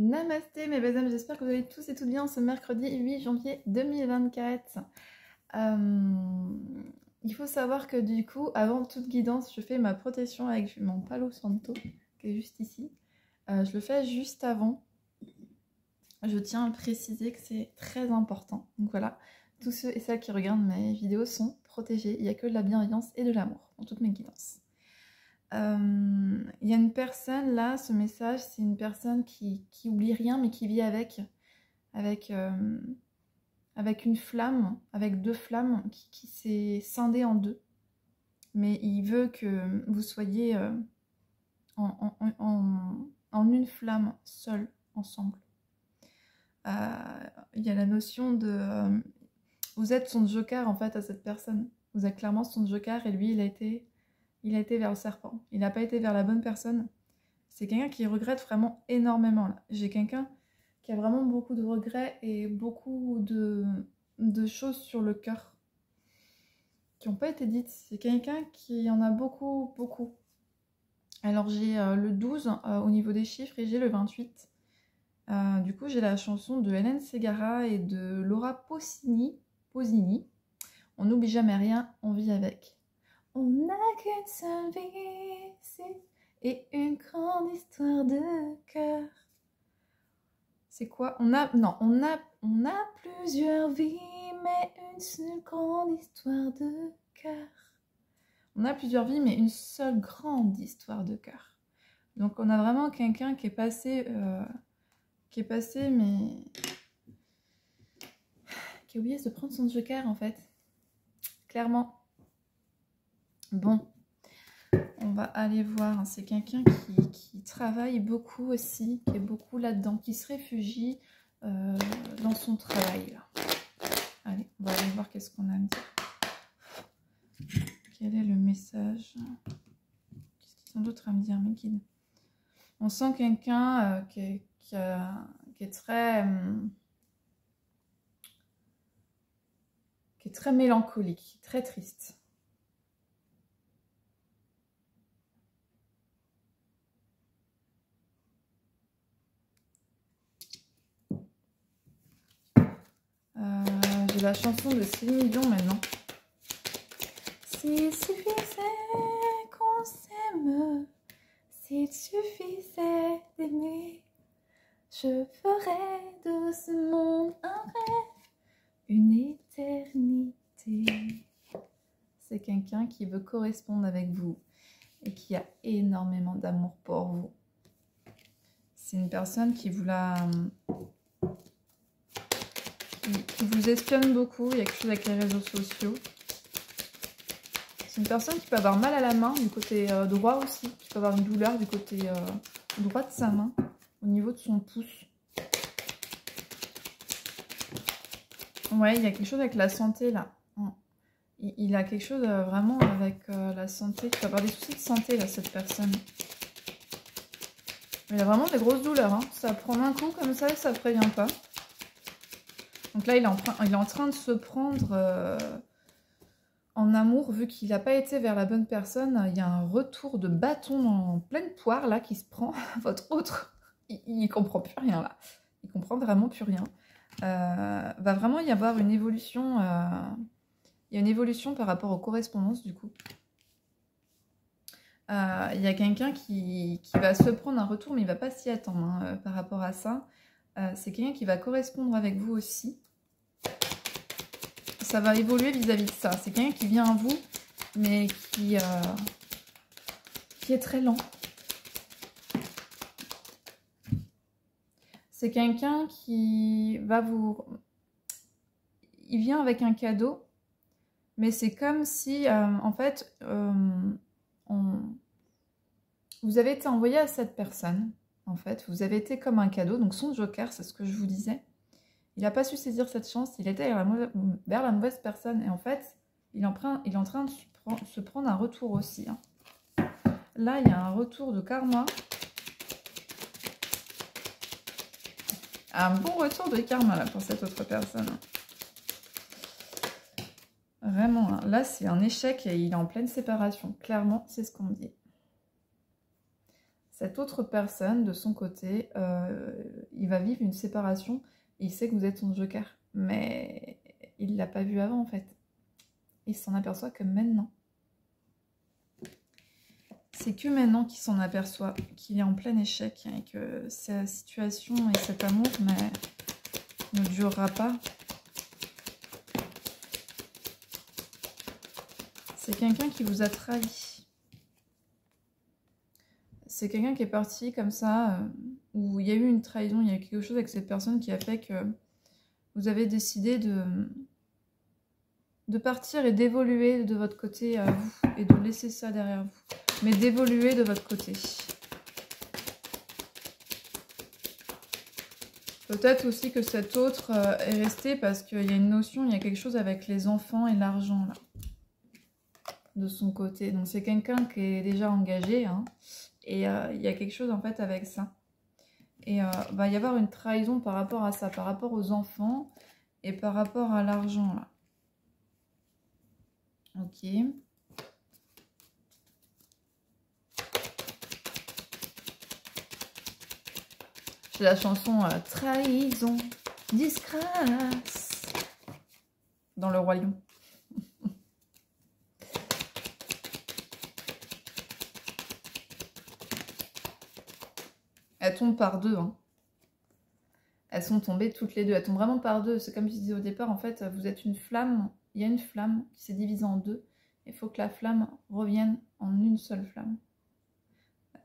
Namasté mes belles âmes, j'espère que vous allez tous et toutes bien ce mercredi 8 janvier 2024. Il faut savoir que du coup, avant toute guidance, je fais ma protection avec mon Palo Santo, qui est juste ici. Je le fais juste avant. Je tiens à préciser que c'est très important. Donc voilà, tous ceux et celles qui regardent mes vidéos sont protégés. Il n'y a que de la bienveillance et de l'amour dans toutes mes guidances. Il y a une personne là, ce message, c'est une personne qui oublie rien mais qui vit avec une flamme, avec deux flammes qui s'est scindée en deux. Mais il veut que vous soyez en une flamme, seule, ensemble. Il y a la notion de... vous êtes son joker en fait à cette personne. Vous êtes clairement son joker et lui il a été vers le serpent. Il n'a pas été vers la bonne personne. C'est quelqu'un qui regrette vraiment énormément. Là. J'ai quelqu'un qui a vraiment beaucoup de regrets et beaucoup de choses sur le cœur qui n'ont pas été dites. C'est quelqu'un qui en a beaucoup, beaucoup. Alors j'ai le 12 au niveau des chiffres et j'ai le 28. Du coup, j'ai la chanson de Hélène Ségara et de Laura Pausini. On n'oublie jamais rien, on vit avec. On n'a qu'une seule vie ici et une grande histoire de cœur. C'est quoi? On a plusieurs vies, mais une seule grande histoire de cœur. On a plusieurs vies, mais une seule grande histoire de cœur. Donc on a vraiment quelqu'un qui est passé, mais qui a oublié de prendre son joker en fait. Clairement. Bon, on va aller voir. C'est quelqu'un qui travaille beaucoup aussi, qui est beaucoup là-dedans, qui se réfugie dans son travail. Là. Allez, on va aller voir qu'est-ce qu'on a à me dire. Quel est le message? Qu'est-ce qu'ils ont d'autre à me dire, mes guides? On sent quelqu'un qui est très mélancolique, très triste. J'ai la chanson de Céline Dion maintenant. S'il suffisait qu'on s'aime, s'il suffisait d'aimer, je ferais de ce monde un rêve, une éternité. C'est quelqu'un qui veut correspondre avec vous et qui a énormément d'amour pour vous. C'est une personne qui vous qui vous espionne beaucoup. Il y a quelque chose avec les réseaux sociaux. C'est une personne qui peut avoir mal à la main du côté droit aussi, qui peut avoir une douleur du côté droit de sa main, au niveau de son pouce. Ouais, il y a quelque chose avec la santé là. Il a quelque chose vraiment avec la santé. Il peut avoir des soucis de santé là, cette personne. Il a vraiment des grosses douleurs. Hein. Ça prend un coup comme ça et ça ne prévient pas. Donc là, il est en train de se prendre en amour, vu qu'il n'a pas été vers la bonne personne. Il y a un retour de bâton en pleine poire, là, qui se prend. Votre autre, il comprend plus rien, là. Il comprend vraiment plus rien. Va vraiment y avoir une évolution. Il y a une évolution par rapport aux correspondances, du coup. Il y a quelqu'un qui va se prendre un retour, mais il ne va pas s'y attendre hein, par rapport à ça. C'est quelqu'un qui va correspondre avec vous aussi. Ça va évoluer vis-à-vis de ça. C'est quelqu'un qui vient à vous, mais qui est très lent. C'est quelqu'un qui va vous... Il vient avec un cadeau, mais c'est comme si, en fait, vous avez été envoyé à cette personne. En fait, vous avez été comme un cadeau, donc son joker, c'est ce que je vous disais. Il n'a pas su saisir cette chance, il était vers la mauvaise personne. Et en fait, il est en train de se prendre un retour aussi. Hein. Là, il y a un retour de karma. Un bon retour de karma là, pour cette autre personne. Vraiment, hein. Là, c'est un échec et il est en pleine séparation. Clairement, c'est ce qu'on me dit. Cette autre personne, de son côté, il va vivre une séparation. Et il sait que vous êtes son joker. Mais il ne l'a pas vu avant, en fait. Il s'en aperçoit que maintenant. C'est que maintenant qu'il s'en aperçoit qu'il est en plein échec et que sa situation et cet amour ne durera pas. C'est quelqu'un qui vous a trahi. C'est quelqu'un qui est parti comme ça, où il y a eu une trahison, il y a eu quelque chose avec cette personne qui a fait que vous avez décidé de partir et d'évoluer de votre côté à vous et de laisser ça derrière vous. Mais d'évoluer de votre côté. Peut-être aussi que cet autre est resté parce qu'il y a une notion, il y a quelque chose avec les enfants et l'argent là. De son côté. Donc c'est quelqu'un qui est déjà engagé. Hein, et il y a quelque chose en fait avec ça. Et va y avoir une trahison par rapport à ça, par rapport aux enfants et par rapport à l'argent là. Ok. J'ai la chanson Trahison, disgrâce dans le Roi Lion. Elles tombent par deux. Hein. Elles sont tombées toutes les deux. Elles tombent vraiment par deux. C'est comme je disais au départ, en fait, vous êtes une flamme. Il y a une flamme qui s'est divisée en deux. Il faut que la flamme revienne en une seule flamme.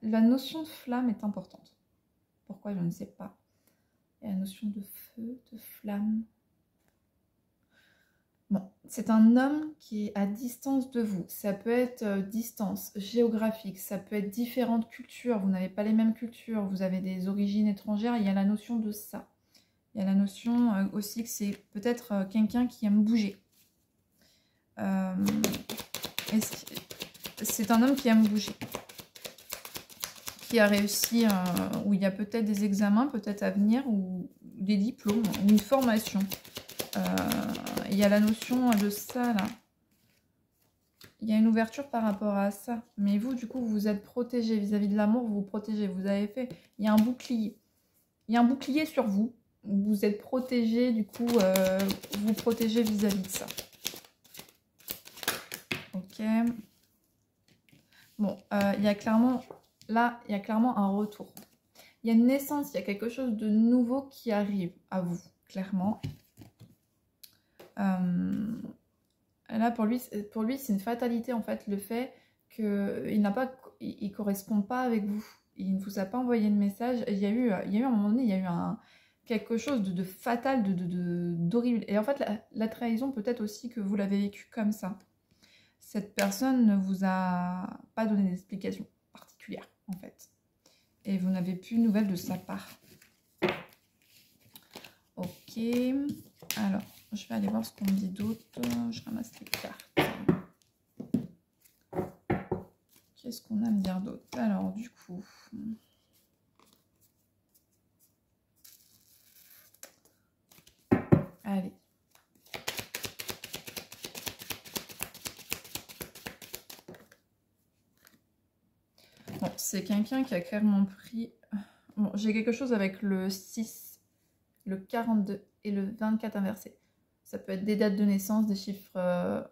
La notion de flamme est importante. Pourquoi, je ne sais pas. Il y a la notion de feu, de flamme. Bon, c'est un homme qui est à distance de vous. Ça peut être distance géographique, ça peut être différentes cultures. Vous n'avez pas les mêmes cultures, vous avez des origines étrangères. Il y a la notion de ça. Il y a la notion aussi que c'est peut-être quelqu'un qui aime bouger. C'est un homme qui aime bouger. Qui a réussi, où il y a peut-être des examens, peut-être à venir, ou des diplômes, ou une formation. Il y a la notion de ça, là. Il y a une ouverture par rapport à ça. Mais vous, du coup, vous êtes protégé vis-à-vis de l'amour, vous vous protégez. Vous avez fait... Il y a un bouclier. Il y a un bouclier sur vous. Vous êtes protégé, du coup, vous protégez vis-à-vis de ça. Ok. Bon, il y a clairement... Là, il y a clairement un retour. Il y a une naissance, il y a quelque chose de nouveau qui arrive à vous, clairement. Là, pour lui c'est une fatalité, en fait, le fait qu'il ne correspond pas avec vous. Il ne vous a pas envoyé de message. Il y a eu à un moment donné, il y a eu quelque chose de fatal, d'horrible. Et en fait, la trahison, peut-être aussi que vous l'avez vécu comme ça. Cette personne ne vous a pas donné d'explication particulière, en fait. Et vous n'avez plus de nouvelles de sa part. Ok. Alors, je vais aller voir ce qu'on me dit d'autre. Je ramasse les cartes. Qu'est-ce qu'on a à me dire d'autre? Alors, du coup... Allez. Bon, c'est quelqu'un qui a clairement pris... Bon, j'ai quelque chose avec le 6, le 42 et le 24 inversé. Ça peut être des dates de naissance, des chiffres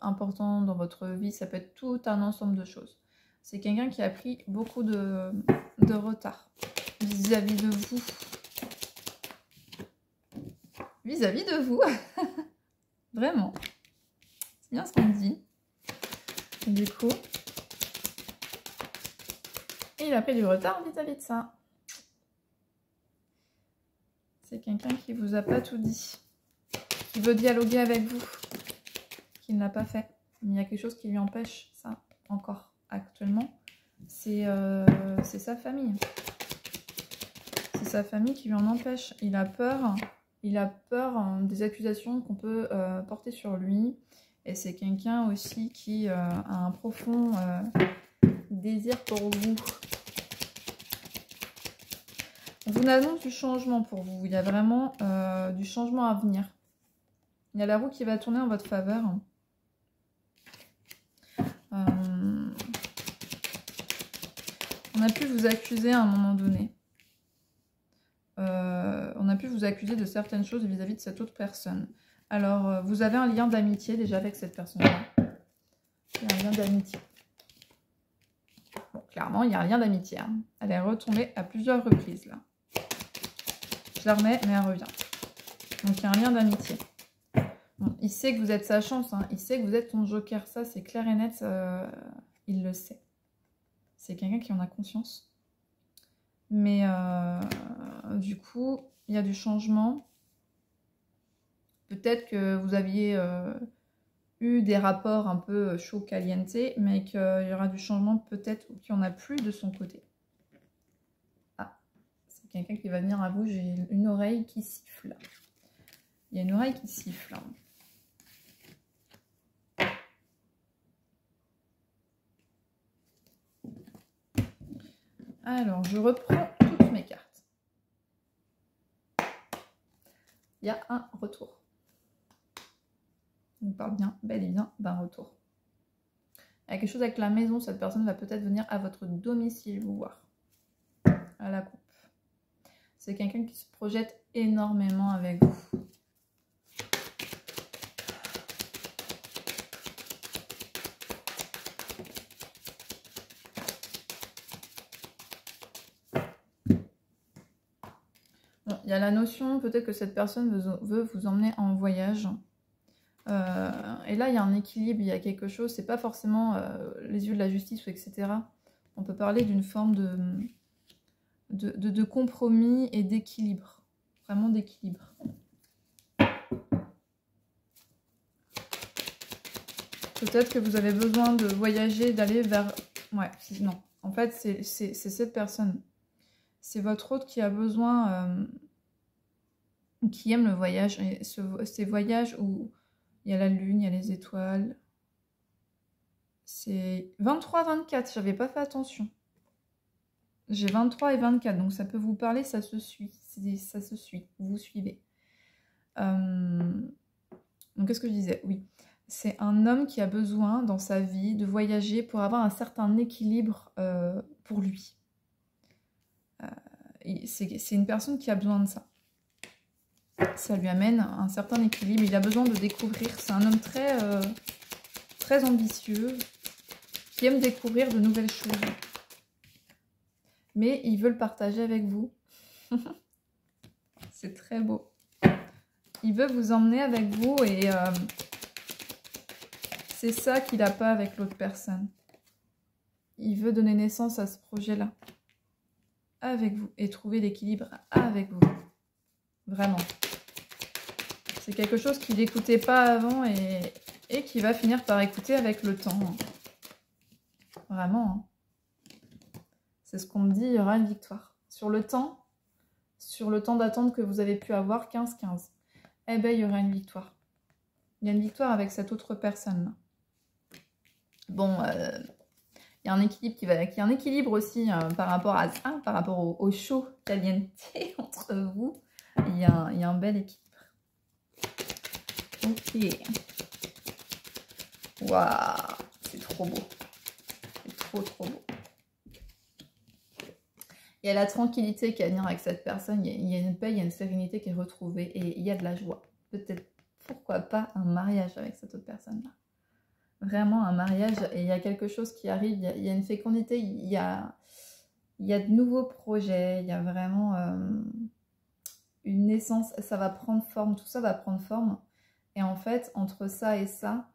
importants dans votre vie, ça peut être tout un ensemble de choses. C'est quelqu'un qui a pris beaucoup de retard vis-à-vis de vous. Vis-à-vis de vous. Vraiment. C'est bien ce qu'on me dit. Du coup, il a pris du retard vis-à-vis de ça. C'est quelqu'un qui vous a pas tout dit. Qui veut dialoguer avec vous. Qui ne l'a pas fait. Mais il y a quelque chose qui lui empêche ça encore actuellement. C'est sa famille. C'est sa famille qui lui en empêche. Il a peur. Il a peur des accusations qu'on peut porter sur lui. Et c'est quelqu'un aussi qui a un profond désir pour vous. On vous annonce du changement pour vous. Il y a vraiment du changement à venir. Il y a la roue qui va tourner en votre faveur. On a pu vous accuser à un moment donné. On a pu vous accuser de certaines choses vis-à-vis de cette autre personne. Alors, vous avez un lien d'amitié déjà avec cette personne-là. Il y a un lien d'amitié. Bon, clairement, il y a un lien d'amitié. Hein. Elle est retombée à plusieurs reprises, là. Je la remets, mais elle revient. Donc, il y a un lien d'amitié. Bon, il sait que vous êtes sa chance. Hein. Il sait que vous êtes son joker. Ça, c'est clair et net. Il le sait. C'est quelqu'un qui en a conscience. Mais du coup, il y a du changement. Peut-être que vous aviez eu des rapports un peu chaud caliente, mais qu'il y aura du changement peut-être ou qu'il n'y en a plus de son côté. Ah, c'est quelqu'un qui va venir à vous. J'ai une oreille qui siffle. Il y a une oreille qui siffle. Alors, je reprends toutes mes cartes. Il y a un retour. On parle bien, bel et bien d'un retour. Il y a quelque chose avec la maison. Cette personne va peut-être venir à votre domicile vous voir. À la coupe. C'est quelqu'un qui se projette énormément avec vous. Bon, il y a la notion, peut-être que cette personne veut vous emmener en voyage. Et là, il y a un équilibre, il y a quelque chose, c'est pas forcément les yeux de la justice, etc. On peut parler d'une forme de compromis et d'équilibre. Vraiment d'équilibre. Peut-être que vous avez besoin de voyager, d'aller vers... Ouais, non. En fait, c'est cette personne. C'est votre hôte qui a besoin... qui aime le voyage. Et ces voyages où il y a la lune, il y a les étoiles. C'est 23-24, j'avais pas fait attention. J'ai 23 et 24, donc ça peut vous parler, ça se suit. Ça se suit, vous suivez. Donc qu'est-ce que je disais? Oui. C'est un homme qui a besoin dans sa vie de voyager pour avoir un certain équilibre pour lui. C'est une personne qui a besoin de ça. Ça lui amène un certain équilibre. Il a besoin de découvrir. C'est un homme très ambitieux, qui aime découvrir de nouvelles choses. Mais il veut le partager avec vous. C'est très beau. Il veut vous emmener avec vous et c'est ça qu'il n'a pas avec l'autre personne. Il veut donner naissance à ce projet-là. Avec vous. Et trouver l'équilibre avec vous. Vraiment. C'est quelque chose qu'il n'écoutait pas avant et qui va finir par écouter avec le temps. Vraiment. Hein. C'est ce qu'on me dit, il y aura une victoire. Sur le temps d'attente que vous avez pu avoir, 15-15. Eh ben, il y aura une victoire. Il y a une victoire avec cette autre personne. Bon, il y a un équilibre il y a un équilibre aussi par rapport à ça, par rapport au chaud caliente entre vous. Il y a un bel équilibre. Ok. Waouh, c'est trop beau. C'est trop beau. Il y a la tranquillité qui va venir avec cette personne. Il y a une paix, il y a une sérénité qui est retrouvée et il y a de la joie. Peut-être, pourquoi pas, un mariage avec cette autre personne-là. Vraiment un mariage et il y a quelque chose qui arrive. Il y a une fécondité, il y a de nouveaux projets. Il y a vraiment une naissance. Ça va prendre forme. Tout ça va prendre forme. Et en fait, entre ça et ça,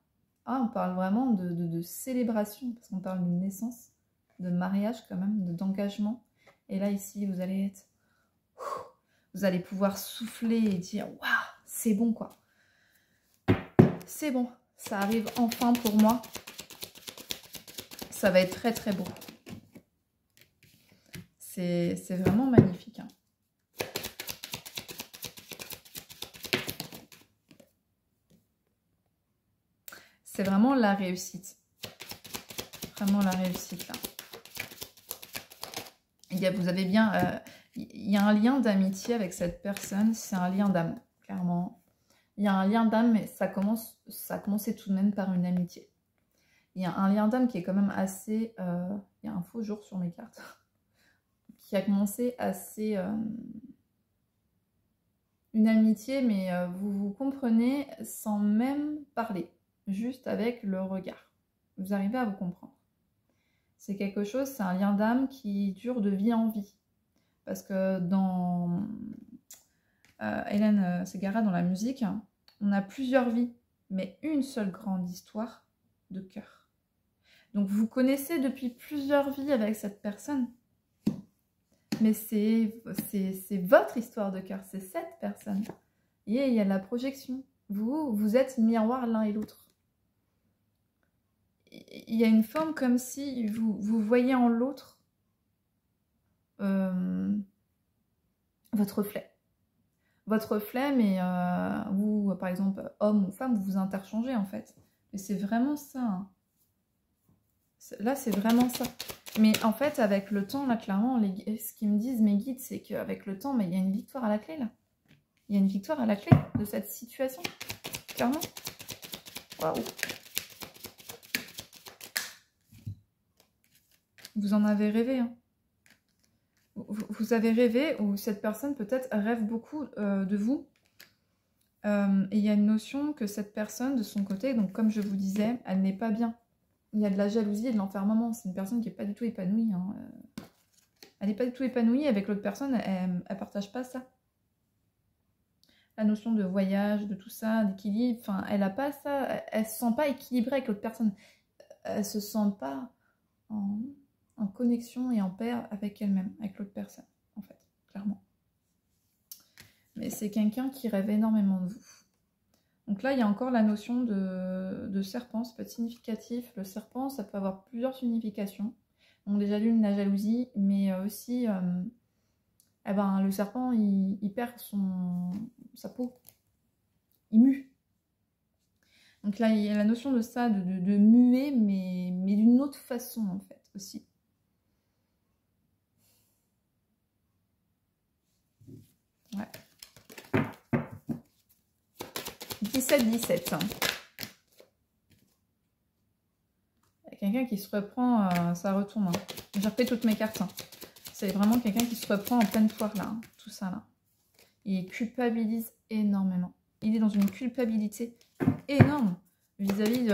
on parle vraiment de célébration. Parce qu'on parle d'une naissance, de mariage quand même, d'engagement. Et là, ici, vous allez être... Vous allez pouvoir souffler et dire « Waouh, c'est bon, quoi. C'est bon, ça arrive enfin pour moi. » Ça va être très beau. C'est vraiment magnifique. Hein. C'est vraiment la réussite. Vraiment la réussite, là. Vous avez bien... il y a un lien d'amitié avec cette personne. C'est un lien d'âme, clairement. Il y a un lien d'âme, mais ça a commencé tout de même par une amitié. Il y a un lien d'âme qui est quand même assez... il y a un faux jour sur mes cartes. qui a commencé assez... une amitié, mais vous vous comprenez sans même parler, juste avec le regard. Vous arrivez à vous comprendre. C'est quelque chose, c'est un lien d'âme qui dure de vie en vie. Parce que dans Hélène Ségara, dans la musique, on a plusieurs vies, mais une seule grande histoire de cœur. Donc vous connaissez depuis plusieurs vies avec cette personne. Mais c'est votre histoire de cœur, c'est cette personne. Et il y a de la projection. Vous êtes miroir l'un et l'autre. Il y a une forme comme si vous voyez en l'autre votre reflet. Votre reflet, mais vous, par exemple, homme ou femme, vous vous interchangez en fait. Et c'est vraiment ça. Hein. Là, c'est vraiment ça. Mais en fait, avec le temps, là, clairement, ce qu'ils me disent, mes guides, c'est qu'avec le temps, mais il y a une victoire à la clé, là. Il y a une victoire à la clé de cette situation. Clairement. Waouh. Vous en avez rêvé, hein. Vous avez rêvé, ou cette personne peut-être rêve beaucoup de vous. Et il y a une notion que cette personne, de son côté, donc comme je vous disais, elle n'est pas bien. Il y a de la jalousie et de l'enfermement. C'est une personne qui n'est pas du tout épanouie. Hein. Elle n'est pas du tout épanouie. Avec l'autre personne, elle ne partage pas ça. La notion de voyage, de tout ça, d'équilibre, enfin, elle n'a pas ça. Elle ne se sent pas équilibrée avec l'autre personne. Elle ne se sent pas en connexion et en paix avec elle-même, avec l'autre personne, en fait, clairement. Mais c'est quelqu'un qui rêve énormément de vous. Donc là, il y a encore la notion de serpent, ça peut être significatif. Le serpent, ça peut avoir plusieurs significations. Donc déjà l'une, la jalousie, mais aussi, eh ben, le serpent, il perd sa peau. Il mue. Donc là, il y a la notion de ça, de muer, mais d'une autre façon, en fait, aussi. Ouais. 17-17. Quelqu'un qui se reprend, ça retourne. Hein. J'ai repris toutes mes cartes. Hein. C'est vraiment quelqu'un qui se reprend en pleine poire, là. Hein, tout ça, là. Il culpabilise énormément. Il est dans une culpabilité énorme vis-à-vis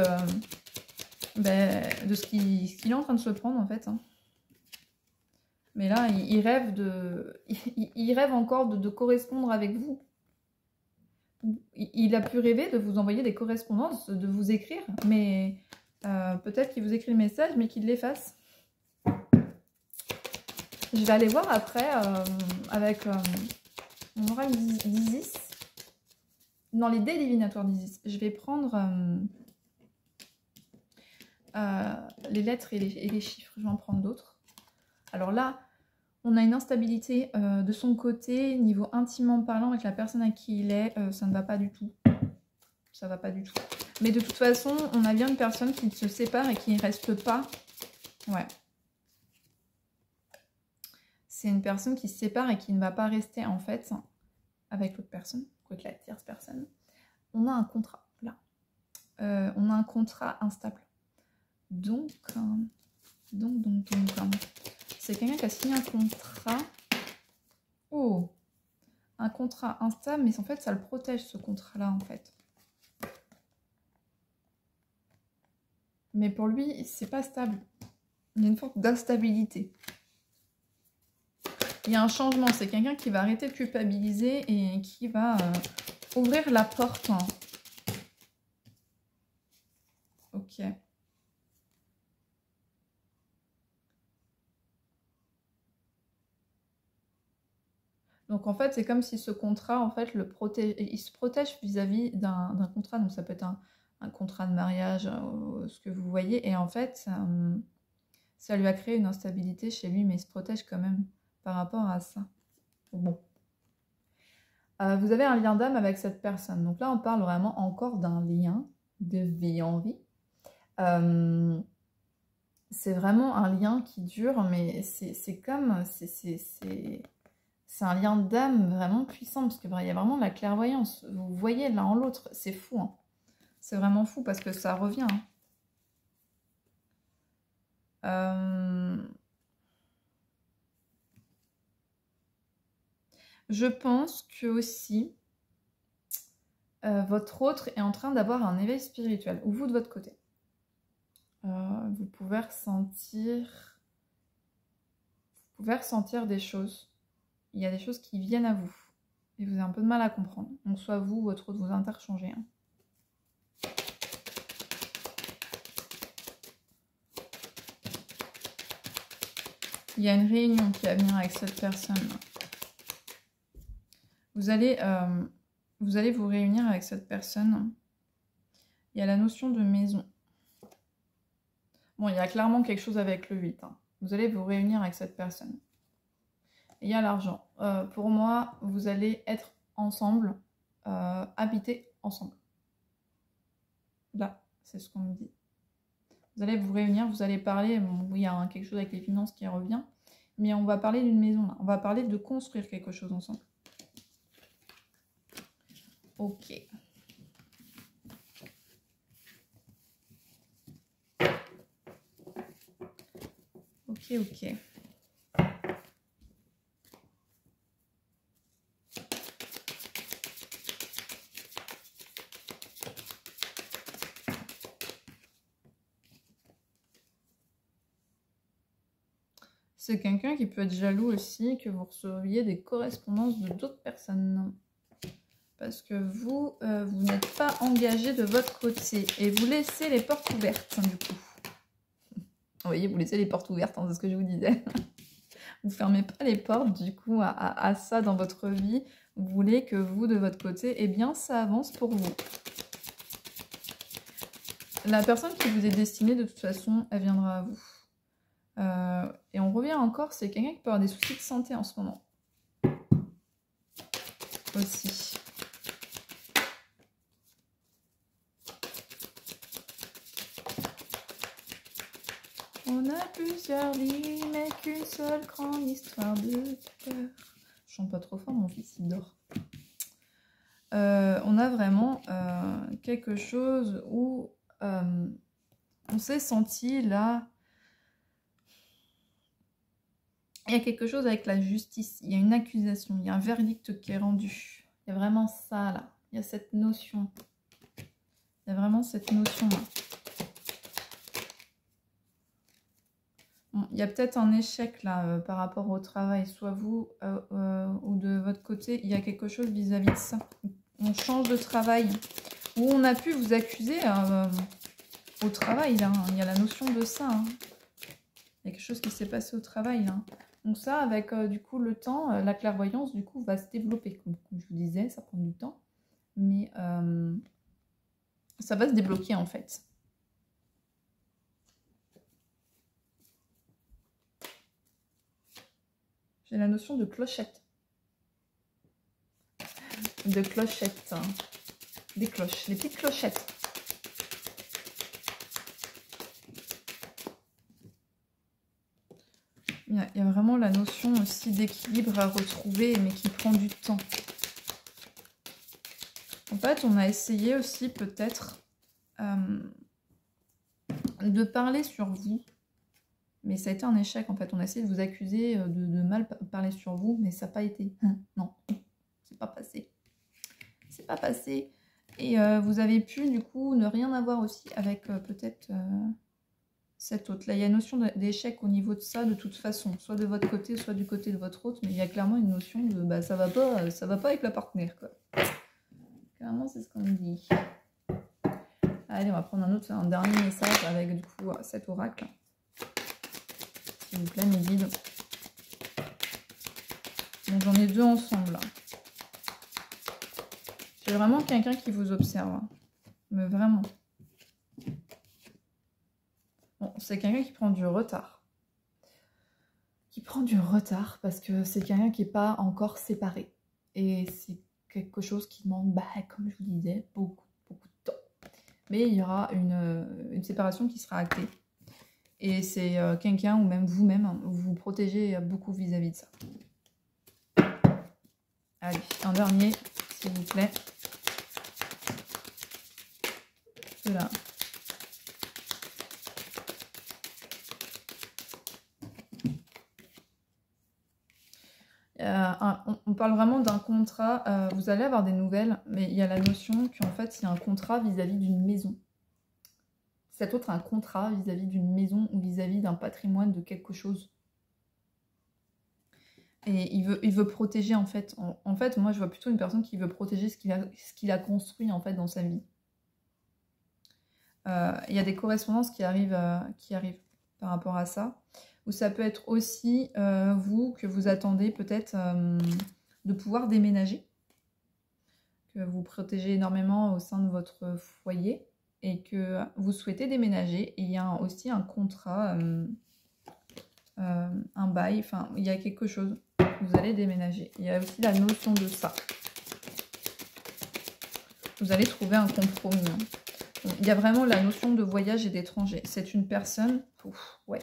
de ce qu'il est en train de se prendre, en fait. Hein. Mais là, il rêve il rêve encore de correspondre avec vous. Il a pu rêver de vous envoyer des correspondances, de vous écrire, mais peut-être qu'il vous écrit le message, mais qu'il l'efface. Je vais aller voir après avec mon oracle d'Isis. Dans les dés divinatoires d'Isis, je vais prendre les lettres et les chiffres. Je vais en prendre d'autres. Alors là, on a une instabilité de son côté, niveau intimement parlant, avec la personne à qui il est, ça ne va pas du tout. Ça va pas du tout. Mais de toute façon, on a bien une personne qui se sépare et qui ne reste pas. Ouais. C'est une personne qui se sépare et qui ne va pas rester, en fait, avec l'autre personne, avec la tierce personne. On a un contrat, là. On a un contrat instable. Donc c'est quelqu'un qui a signé un contrat. Oh, un contrat instable, mais en fait, ça le protège, ce contrat-là, en fait. Mais pour lui, c'est pas stable. Il y a une forme d'instabilité. Il y a un changement. C'est quelqu'un qui va arrêter de culpabiliser et qui va ouvrir la porte. Hein. Ok. Donc en fait, c'est comme si ce contrat, en fait, il se protège vis-à-vis d'un contrat. Donc ça peut être un contrat de mariage, ce que vous voyez. Et en fait, ça lui a créé une instabilité chez lui, mais il se protège quand même par rapport à ça. Bon. Vous avez un lien d'âme avec cette personne. Donc là, on parle vraiment encore d'un lien de vie en vie. C'est vraiment un lien qui dure, mais c'est comme... C'est un lien d'âme vraiment puissant, parce qu'il y a vraiment de la clairvoyance. Vous voyez l'un en l'autre, c'est fou. Hein. C'est vraiment fou, parce que ça revient. Hein. Je pense que aussi, votre autre est en train d'avoir un éveil spirituel, ou vous de votre côté. Vous pouvez ressentir des choses. Il y a des choses qui viennent à vous. Et vous avez un peu de mal à comprendre. Donc soit vous ou votre autre vous interchangez. Hein. Il y a une réunion qui va venir avec cette personne. Vous allez vous réunir avec cette personne. Il y a la notion de maison. Bon, il y a clairement quelque chose avec le 8. Hein. Vous allez vous réunir avec cette personne. Et il y a l'argent. Pour moi, vous allez être ensemble, habiter ensemble. Là, c'est ce qu'on me dit. Vous allez vous réunir, vous allez parler. Bon, oui, il y a quelque chose avec les finances qui revient. Mais on va parler d'une maison là. On va parler de construire quelque chose ensemble. Ok. Ok. C'est quelqu'un qui peut être jaloux aussi, que vous receviez des correspondances de d'autres personnes. Parce que vous, vous n'êtes pas engagé de votre côté. Et vous laissez les portes ouvertes, du coup. Vous voyez, vous laissez les portes ouvertes, hein, c'est ce que je vous disais. Vous ne fermez pas les portes, du coup, à ça dans votre vie. Vous voulez que vous, de votre côté, eh bien, ça avance pour vous. La personne qui vous est destinée, de toute façon, elle viendra à vous. Et on revient encore, c'est quelqu'un qui peut avoir des soucis de santé en ce moment. Aussi. On a plusieurs vies, mais qu'une seule grande histoire de cœur. Je chante pas trop fort, mon fils, il dort. On a vraiment quelque chose où on s'est senti là. Il y a quelque chose avec la justice, il y a une accusation, il y a un verdict qui est rendu. Il y a vraiment ça là, il y a cette notion. Il y a vraiment cette notion là. Bon, il y a peut-être un échec là par rapport au travail, soit vous ou de votre côté, il y a quelque chose vis-à-vis de ça. On change de travail, où on a pu vous accuser au travail là, hein. Il y a la notion de ça. Hein. Il y a quelque chose qui s'est passé au travail là. Donc ça, avec du coup le temps, la clairvoyance du coup va se développer. Comme je vous disais, ça prend du temps. Mais ça va se débloquer en fait. J'ai la notion de clochette. De clochette. Hein. Des cloches, des petites clochettes. Il y a vraiment la notion aussi d'équilibre à retrouver, mais qui prend du temps. En fait, on a essayé aussi peut-être de parler sur vous, mais ça a été un échec en fait. On a essayé de vous accuser de mal parler sur vous, mais ça n'a pas été. Non, c'est pas passé. C'est pas passé. Et vous avez pu du coup ne rien avoir aussi avec peut-être cette autre. Là, il y a une notion d'échec au niveau de ça de toute façon, soit de votre côté, soit du côté de votre autre, mais il y a clairement une notion de bah ça va pas avec la partenaire quoi. Clairement, c'est ce qu'on me dit. Allez, on va prendre un dernier message avec du coup cet oracle. S'il vous plaît, mes guides. Donc j'en ai deux ensemble. J'ai vraiment quelqu'un qui vous observe. Mais vraiment. Bon, c'est quelqu'un qui prend du retard. Qui prend du retard parce que c'est quelqu'un qui n'est pas encore séparé. Et c'est quelque chose qui demande, bah, comme je vous disais, beaucoup de temps. Mais il y aura une séparation qui sera actée. Et c'est quelqu'un, ou même vous-même, hein, vous protégez beaucoup vis-à-vis de ça. Allez, un dernier, s'il vous plaît. Voilà. on parle vraiment d'un contrat. Vous allez avoir des nouvelles, mais il y a la notion qu'en fait, il y a un contrat vis-à-vis d'une maison. Cet autre a un contrat vis-à-vis d'une maison ou vis-à-vis d'un patrimoine de quelque chose. Et il veut protéger, en fait. En fait, moi, je vois plutôt une personne qui veut protéger ce qu'il a construit, en fait, dans sa vie. Il y a des correspondances qui arrivent par rapport à ça. Ou ça peut être aussi vous, que vous attendez peut-être de pouvoir déménager. Que vous protégez énormément au sein de votre foyer. Et que vous souhaitez déménager. Et il y a aussi un contrat, un bail, enfin, il y a quelque chose. Vous allez déménager. Il y a aussi la notion de ça. Vous allez trouver un compromis. Hein. Il y a vraiment la notion de voyage et d'étranger. C'est une personne... Ouf, ouais,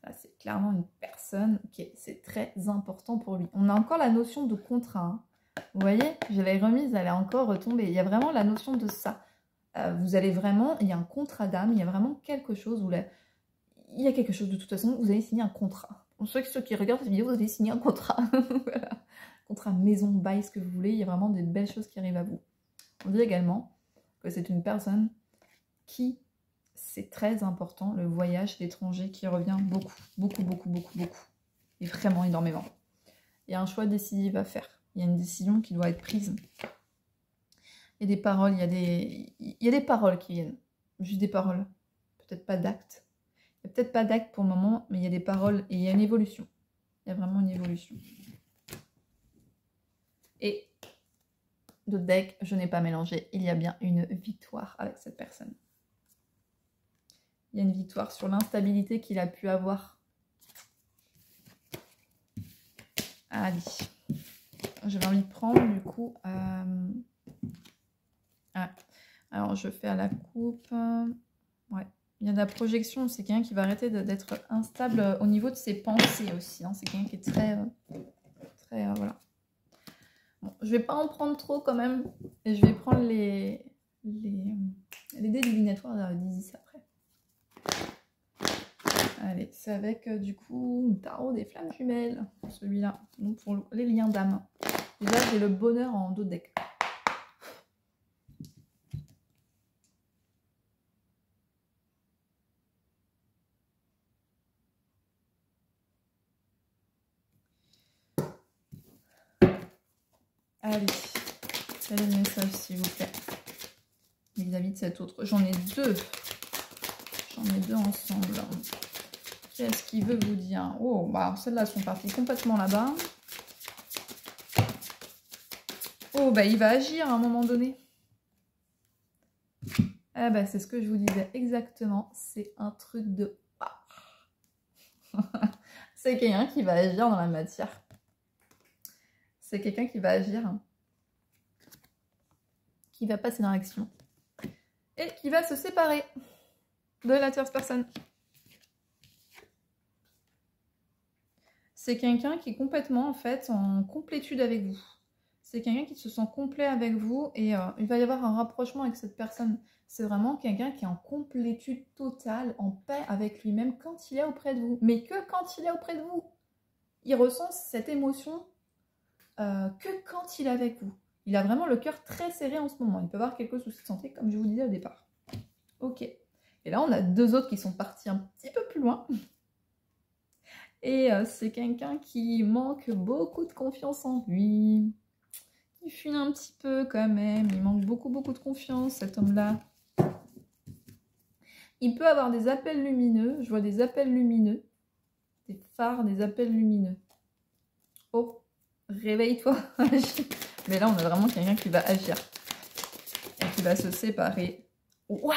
là c'est clairement une personne qui c'est très important pour lui. On a encore la notion de contrat. Hein. Vous voyez, je l'ai remise, elle est encore retombée. Il y a vraiment la notion de ça. Vous allez vraiment... Il y a un contrat d'âme, il y a vraiment quelque chose où il y a quelque chose de toute façon, vous allez signer un contrat. Pour ceux qui regardent cette vidéo, vous allez signer un contrat. Voilà. Contrat maison, bail, ce que vous voulez. Il y a vraiment des belles choses qui arrivent à vous. On dit également que c'est une personne qui, c'est très important, le voyage, l'étranger, qui revient beaucoup, beaucoup, beaucoup, beaucoup, beaucoup. Et vraiment énormément. Il y a un choix décisif à faire. Il y a une décision qui doit être prise. Il y a des paroles, il y a des paroles qui viennent. Juste des paroles. Peut-être pas d'actes. Il n'y a peut-être pas d'acte pour le moment, mais il y a des paroles et il y a une évolution. Il y a vraiment une évolution. Et d'autres decks, je n'ai pas mélangé. Il y a bien une victoire avec cette personne. Il y a une victoire sur l'instabilité qu'il a pu avoir. Allez. J'avais envie de prendre du coup... Alors je fais à la coupe. Ouais. Il y a de la projection, c'est quelqu'un qui va arrêter d'être instable au niveau de ses pensées aussi. Hein. C'est quelqu'un qui est très voilà. Bon, je vais pas en prendre trop quand même. Et je vais prendre les dés divinatoires d'Isis après. Allez, c'est avec du coup Tarot des Flammes Jumelles. Celui-là. Donc pour les liens d'âme. Déjà, j'ai le bonheur en dos de deck. Allez, quel est le message s'il vous plaît vis-à-vis de cet autre. J'en ai deux. J'en ai deux ensemble. Qu'est-ce qu'il veut vous dire? Oh, bah celles-là sont parties complètement là-bas. Oh, bah il va agir à un moment donné. Ah bah c'est ce que je vous disais exactement. C'est un truc de... C'est quelqu'un qui va agir dans la matière. C'est quelqu'un qui va agir, hein, qui va passer dans l'action et qui va se séparer de la tierce personne. C'est quelqu'un qui est complètement en fait en complétude avec vous. C'est quelqu'un qui se sent complet avec vous et il va y avoir un rapprochement avec cette personne. C'est vraiment quelqu'un qui est en complétude totale, en paix avec lui-même quand il est auprès de vous. Mais que quand il est auprès de vous. Il ressent cette émotion que quand il est avec vous. Il a vraiment le cœur très serré en ce moment. Il peut avoir quelques soucis de santé, comme je vous disais au départ. Ok. Et là, on a deux autres qui sont partis un petit peu plus loin. Et c'est quelqu'un qui manque beaucoup de confiance en lui. Il fuit un petit peu quand même. Il manque beaucoup, beaucoup de confiance, cet homme-là. Il peut avoir des appels lumineux. Je vois des appels lumineux. Des phares, des appels lumineux. Oh, réveille-toi. Mais là, on a vraiment quelqu'un qui va agir. Et qui va se séparer. Waouh!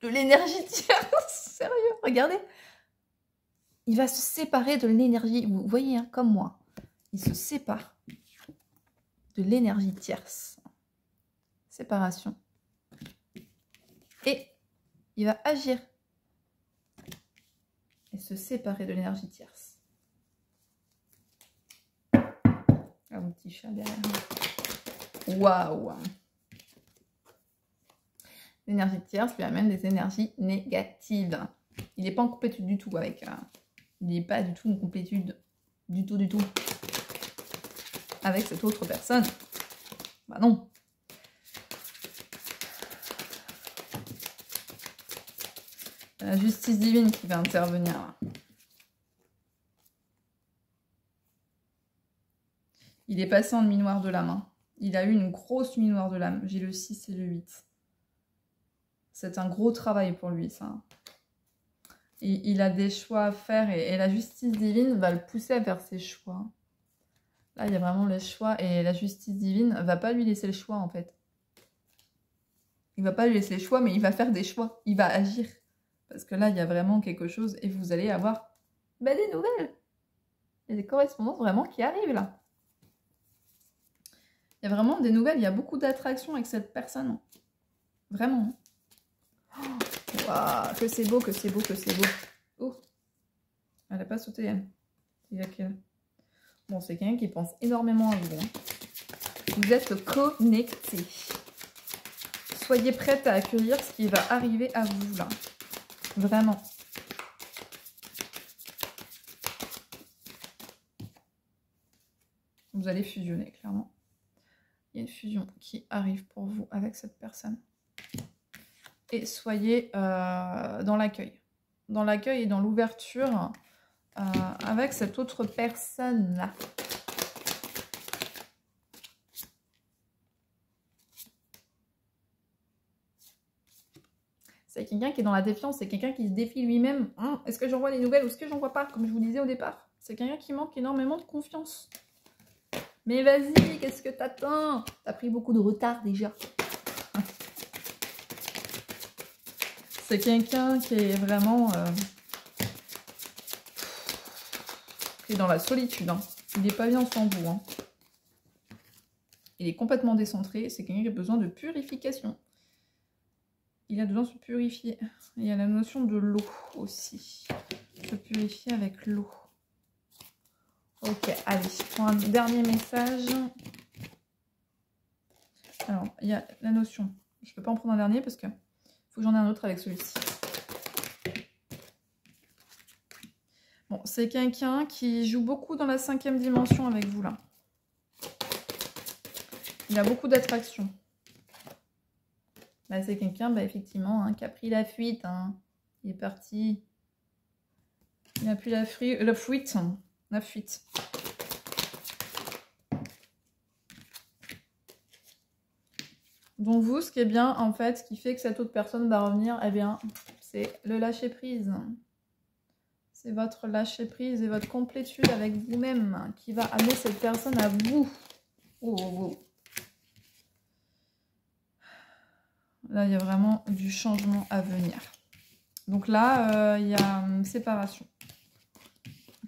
De l'énergie tierce. Sérieux, regardez. Il va se séparer de l'énergie. Vous voyez, hein, comme moi. Il se sépare de l'énergie tierce. Séparation. Et il va agir. Et se séparer de l'énergie tierce. Ah, mon petit chat derrière. Waouh! L'énergie tierce lui amène des énergies négatives. Il n'est pas en complétude du tout avec... il n'est pas du tout en complétude. Du tout, du tout. avec cette autre personne. Bah non. La justice divine qui va intervenir là. Il est passé en demi-noir de la main. Il a eu une grosse nuit noire de l'âme. J'ai le 6 et le 8. C'est un gros travail pour lui, ça. Et il a des choix à faire et la justice divine va le pousser à faire ses choix. Là, il y a vraiment les choix et la justice divine va pas lui laisser le choix, en fait. Il va pas lui laisser le choix, mais il va faire des choix. Il va agir. Parce que là, il y a vraiment quelque chose et vous allez avoir des nouvelles. Il y a des correspondances vraiment qui arrivent, là. Il y a vraiment des nouvelles. Il y a beaucoup d'attraction avec cette personne. Vraiment. Waouh, que c'est beau, que c'est beau, que c'est beau. Oh, elle n'a pas sauté, elle. Bon, c'est quelqu'un qui pense énormément à vous. Hein. Vous êtes connectés. Soyez prête à accueillir ce qui va arriver à vous, là. Vraiment. Vous allez fusionner, clairement. Il y a une fusion qui arrive pour vous avec cette personne. Et soyez dans l'accueil. Dans l'accueil et dans l'ouverture avec cette autre personne-là. C'est quelqu'un qui est dans la défiance, c'est quelqu'un qui se défie lui-même. Hein, est-ce que j'envoie des nouvelles ou est-ce que j'en vois pas, comme je vous disais au départ? C'est quelqu'un qui manque énormément de confiance. Mais vas-y, qu'est-ce que t'attends? T'as pris beaucoup de retard déjà. C'est quelqu'un qui est vraiment... qui est dans la solitude. Hein. Il n'est pas bien sans vous. Hein. Il est complètement décentré. C'est quelqu'un qui a besoin de purification. Il a besoin de se purifier. Il y a la notion de l'eau aussi. Se purifier avec l'eau. Ok, allez, je prends un dernier message. Alors, il y a la notion. Je ne peux pas en prendre un dernier parce que faut que j'en ai un autre avec celui-ci. Bon, c'est quelqu'un qui joue beaucoup dans la 5e dimension avec vous, là. Il a beaucoup d'attraction. Là, c'est quelqu'un, effectivement, hein, qui a pris la fuite. Hein. Il est parti. Il a pris la fuite. La fuite. Donc vous, ce qui est bien, en fait, ce qui fait que cette autre personne va revenir, eh bien, c'est le lâcher-prise. C'est votre lâcher-prise et votre complétude avec vous-même qui va amener cette personne à vous. Oh, oh, oh. Là, il y a vraiment du changement à venir. Donc là, il y a séparation.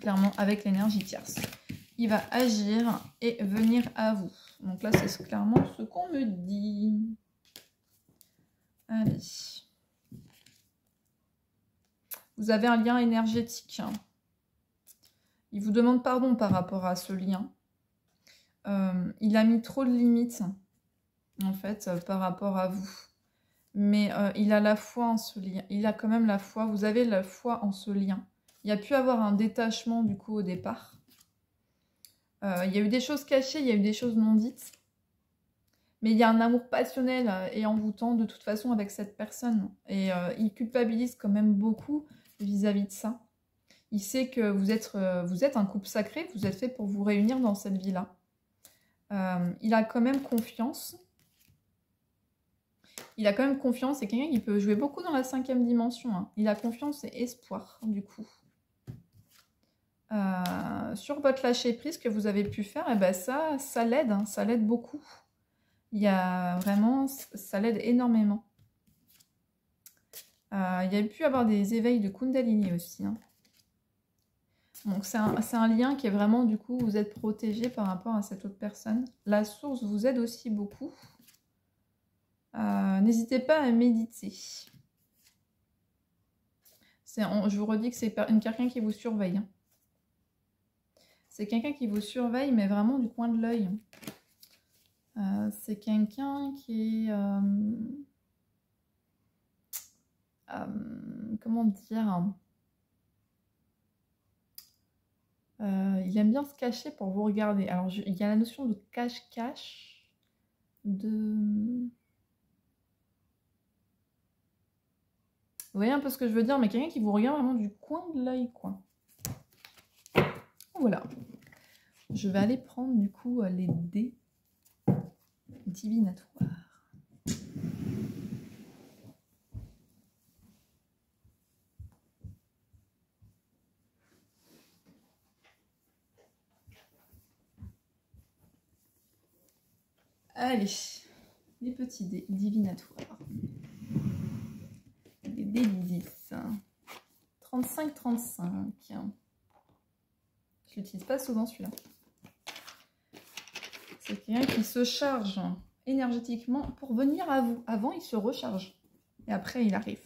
Clairement, avec l'énergie tierce. Il va agir et venir à vous. Donc là, c'est clairement ce qu'on me dit. Allez. Vous avez un lien énergétique. Il vous demande pardon par rapport à ce lien. Il a mis trop de limites, en fait, par rapport à vous. Mais il a la foi en ce lien. Il a quand même la foi. Vous avez la foi en ce lien. Il y a pu avoir un détachement, du coup, au départ. Il y a eu des choses cachées, il y a eu des choses non dites. Mais il y a un amour passionnel et envoûtant, de toute façon, avec cette personne. Et il culpabilise quand même beaucoup vis-à-vis de ça. Il sait que vous êtes un couple sacré, vous êtes fait pour vous réunir dans cette vie-là. Il a quand même confiance. Il a quand même confiance, c'est quelqu'un qui peut jouer beaucoup dans la 5e dimension. Hein. Il a confiance et espoir, du coup. Sur votre lâcher-prise que vous avez pu faire, et ben ça l'aide, hein, ça l'aide beaucoup. Il y a vraiment, ça l'aide énormément. Il y a pu avoir des éveils de Kundalini aussi. Hein. Donc c'est un lien qui est vraiment, du coup, vous êtes protégé par rapport à cette autre personne. La source vous aide aussi beaucoup. N'hésitez pas à méditer. Je vous redis que c'est quelqu'un qui vous surveille. Hein. C'est quelqu'un qui vous surveille, mais vraiment du coin de l'œil. C'est quelqu'un qui est... comment dire Il aime bien se cacher pour vous regarder. Alors, il y a la notion de cache-cache, de... Vous voyez un peu ce que je veux dire, mais quelqu'un qui vous regarde vraiment du coin de l'œil, quoi. Voilà. Je vais aller prendre, du coup, les dés divinatoires. Allez, les petits dés divinatoires. Les dés du 10. 35-35. Je l'utilise pas souvent celui-là. C'est quelqu'un qui se charge énergétiquement pour venir à vous. Avant, il se recharge. Et après, il arrive.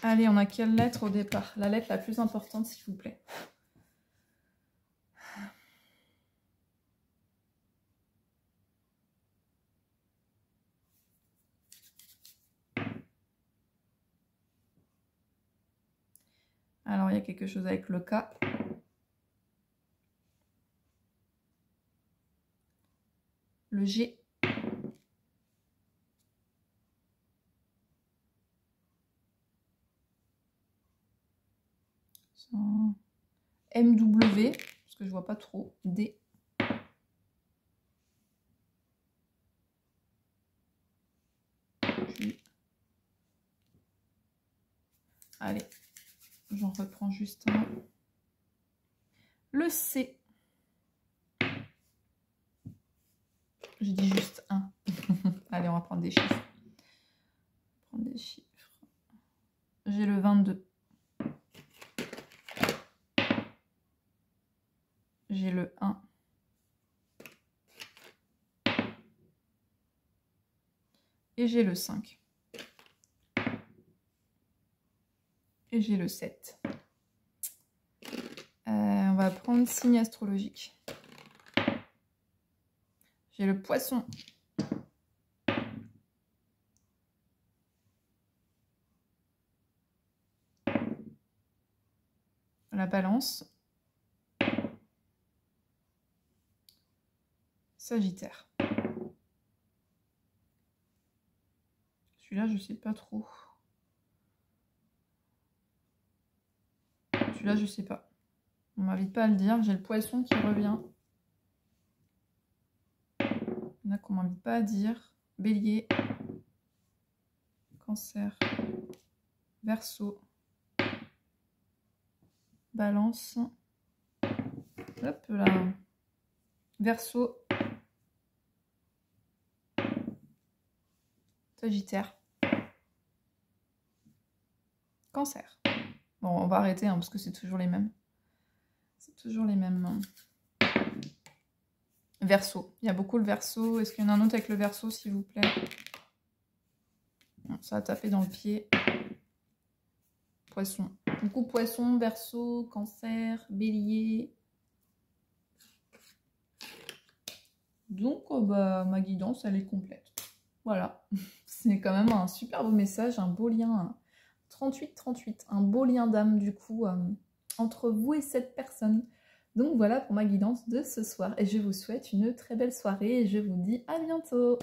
Allez, on a quelle lettre au départ? La lettre la plus importante, s'il vous plaît. Alors, il y a quelque chose avec le K. Le G. MW, parce que je vois pas trop. D. Q. Allez, j'en reprends juste un. Le C. J'ai dit juste un. Allez, on va prendre des chiffres. Prendre des chiffres. J'ai le 22. J'ai le 1. Et j'ai le 5. Et j'ai le 7. On va prendre signe astrologique. J'ai le poisson. La balance. Sagittaire. Celui-là, je sais pas trop. Celui-là, je sais pas. On m'invite pas à le dire. J'ai le poisson qui revient. Il y en a qu'on m'invite pas à dire. Bélier. Cancer. Verseau. Balance. Hop là. Verseau. Sagittaire. Cancer. Bon, on va arrêter hein, parce que c'est toujours les mêmes. C'est toujours les mêmes. Verseau. Il y a beaucoup le Verseau. Est-ce qu'il y en a un autre avec le Verseau, s'il vous plaît? Non, ça a tapé dans le pied. Poisson. Beaucoup Poisson, Verseau, Cancer, Bélier. Donc, bah, ma guidance, elle est complète. Voilà. C'est quand même un super beau message, un beau lien. 38-38. Un beau lien d'âme, du coup, entre vous et cette personne. Donc, voilà pour ma guidance de ce soir. Et je vous souhaite une très belle soirée et je vous dis à bientôt.